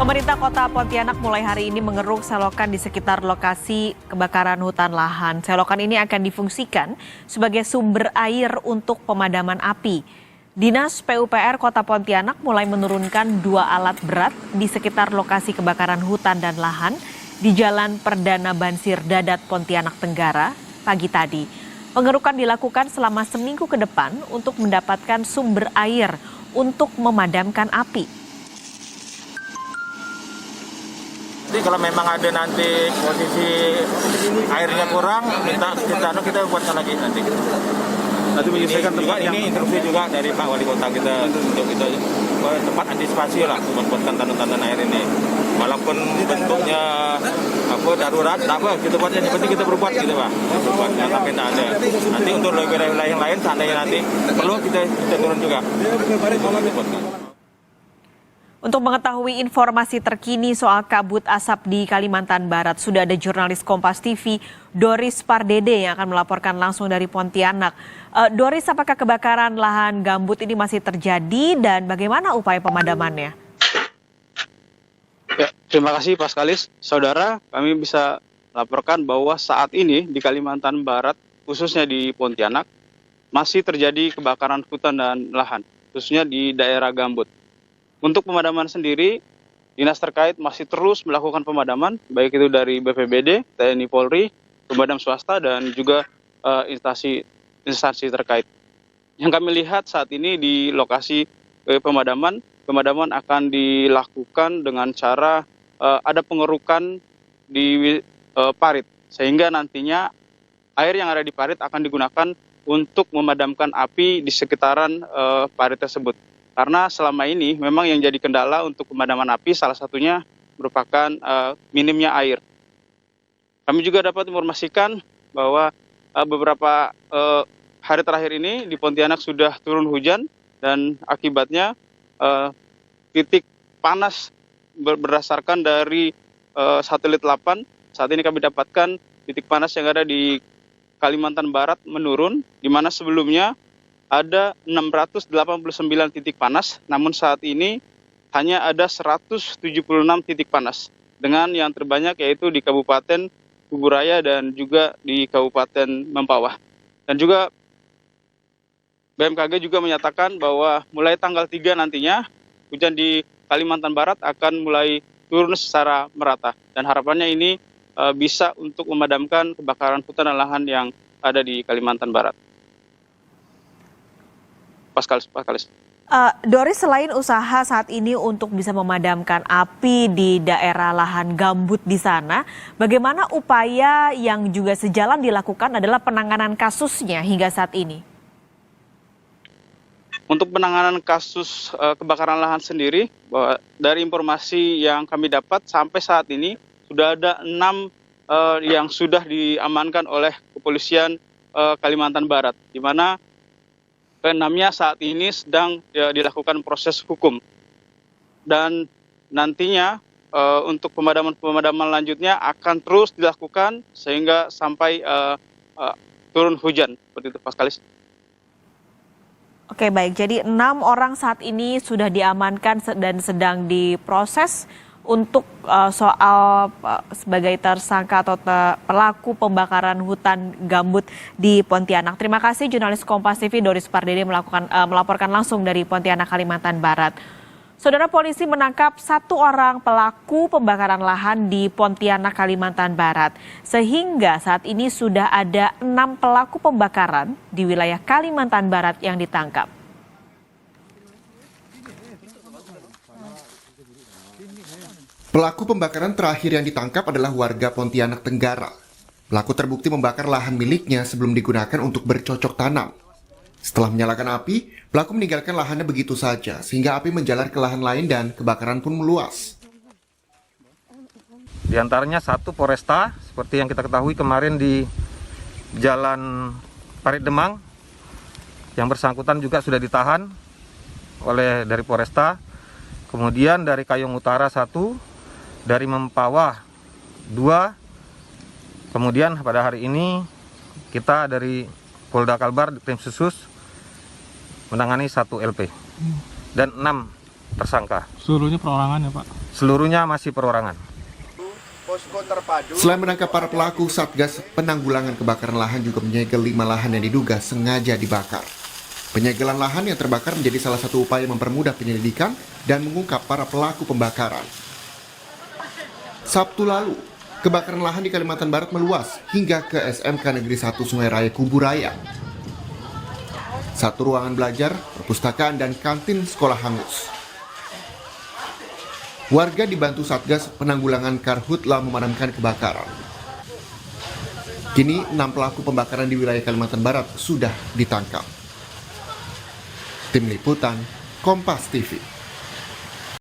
Pemerintah Kota Pontianak mulai hari ini mengeruk selokan di sekitar lokasi kebakaran hutan lahan. Selokan ini akan difungsikan sebagai sumber air untuk pemadaman api. Dinas PUPR Kota Pontianak mulai menurunkan 2 alat berat di sekitar lokasi kebakaran hutan dan lahan di Jalan Perdana Bansir Dadat Pontianak Tenggara pagi tadi. Pengerukan dilakukan selama seminggu ke depan untuk mendapatkan sumber air untuk memadamkan api. Jadi kalau memang ada nanti posisi airnya kurang, kita buatkan lagi nanti. Nanti menyelesaikan tempat ini instruksi juga dari Pak Wali Kota kita untuk kita tempat antisipasi lah membuatkan tandan-tandan air ini. Walaupun bentuknya darurat, kita buatnya yang penting kita berbuat gitu Pak. Berbuat yang sampai tidak ada. Nanti untuk wilayah yang lain seandainya nanti perlu kita turun juga. Untuk mengetahui informasi terkini soal kabut asap di Kalimantan Barat, sudah ada jurnalis Kompas TV, Doris Pardede yang akan melaporkan langsung dari Pontianak. Doris, apakah kebakaran lahan gambut ini masih terjadi dan bagaimana upaya pemadamannya? Ya, terima kasih Pak Skalis. Saudara, kami bisa laporkan bahwa saat ini di Kalimantan Barat, khususnya di Pontianak, masih terjadi kebakaran hutan dan lahan, khususnya di daerah gambut. Untuk pemadaman sendiri, dinas terkait masih terus melakukan pemadaman, baik itu dari BPBD, TNI Polri, pemadam swasta, dan juga instansi terkait. Yang kami lihat saat ini di lokasi pemadaman akan dilakukan dengan cara ada pengerukan di parit, sehingga nantinya air yang ada di parit akan digunakan untuk memadamkan api di sekitaran parit tersebut. Karena selama ini memang yang jadi kendala untuk pemadaman api salah satunya merupakan minimnya air. Kami juga dapat informasikan bahwa beberapa hari terakhir ini di Pontianak sudah turun hujan dan akibatnya titik panas berdasarkan dari satelit 8. Saat ini kami dapatkan titik panas yang ada di Kalimantan Barat menurun, di mana sebelumnya ada 689 titik panas, namun saat ini hanya ada 176 titik panas. Dengan yang terbanyak yaitu di Kabupaten Kuburaya dan juga di Kabupaten Mempawah. Dan juga BMKG juga menyatakan bahwa mulai tanggal 3 nantinya hujan di Kalimantan Barat akan mulai turun secara merata. Dan harapannya ini bisa untuk memadamkan kebakaran hutan dan lahan yang ada di Kalimantan Barat. Paskalis. Doris, selain usaha saat ini untuk bisa memadamkan api di daerah lahan gambut di sana, bagaimana upaya yang juga sejalan dilakukan adalah penanganan kasusnya hingga saat ini? Untuk penanganan kasus kebakaran lahan sendiri, dari informasi yang kami dapat sampai saat ini sudah ada 6 yang sudah diamankan oleh kepolisian Kalimantan Barat, di mana ke-6-nya saat ini sedang dilakukan proses hukum. Dan nantinya untuk pemadaman lanjutnya akan terus dilakukan sehingga sampai turun hujan. Seperti itu, Paskalis. Oke, baik. Jadi 6 orang saat ini sudah diamankan dan sedang diproses untuk soal sebagai tersangka atau pelaku pembakaran hutan gambut di Pontianak. Terima kasih jurnalis Kompas TV Doris Pardede melaporkan langsung dari Pontianak, Kalimantan Barat. Saudara, polisi menangkap 1 orang pelaku pembakaran lahan di Pontianak, Kalimantan Barat. Sehingga saat ini sudah ada 6 pelaku pembakaran di wilayah Kalimantan Barat yang ditangkap. Pelaku pembakaran terakhir yang ditangkap adalah warga Pontianak Tenggara. Pelaku terbukti membakar lahan miliknya sebelum digunakan untuk bercocok tanam. Setelah menyalakan api, pelaku meninggalkan lahannya begitu saja, sehingga api menjalar ke lahan lain dan kebakaran pun meluas. Di antaranya 1 Poresta, seperti yang kita ketahui kemarin di Jalan Parit Demang, yang bersangkutan juga sudah ditahan dari Poresta. Kemudian dari Kayong Utara 1, dari Mempawah 2, kemudian pada hari ini kita dari Polda Kalbar Tim Khusus menangani 1 LP dan 6 tersangka. Seluruhnya perorangan ya Pak? seluruhnya masih perorangan. Selain menangkap para pelaku, Satgas Penanggulangan Kebakaran Lahan juga menyegel 5 lahan yang diduga sengaja dibakar. Penyegelan lahan yang terbakar menjadi salah satu upaya mempermudah penyelidikan dan mengungkap para pelaku pembakaran. Sabtu lalu, kebakaran lahan di Kalimantan Barat meluas hingga ke SMK Negeri 1 Sungai Raya Kuburaya. 1 ruangan belajar, perpustakaan, dan kantin sekolah hangus. Warga dibantu Satgas Penanggulangan Karhutla memadamkan kebakaran. Kini 6 pelaku pembakaran di wilayah Kalimantan Barat sudah ditangkap. Tim Liputan, Kompas TV.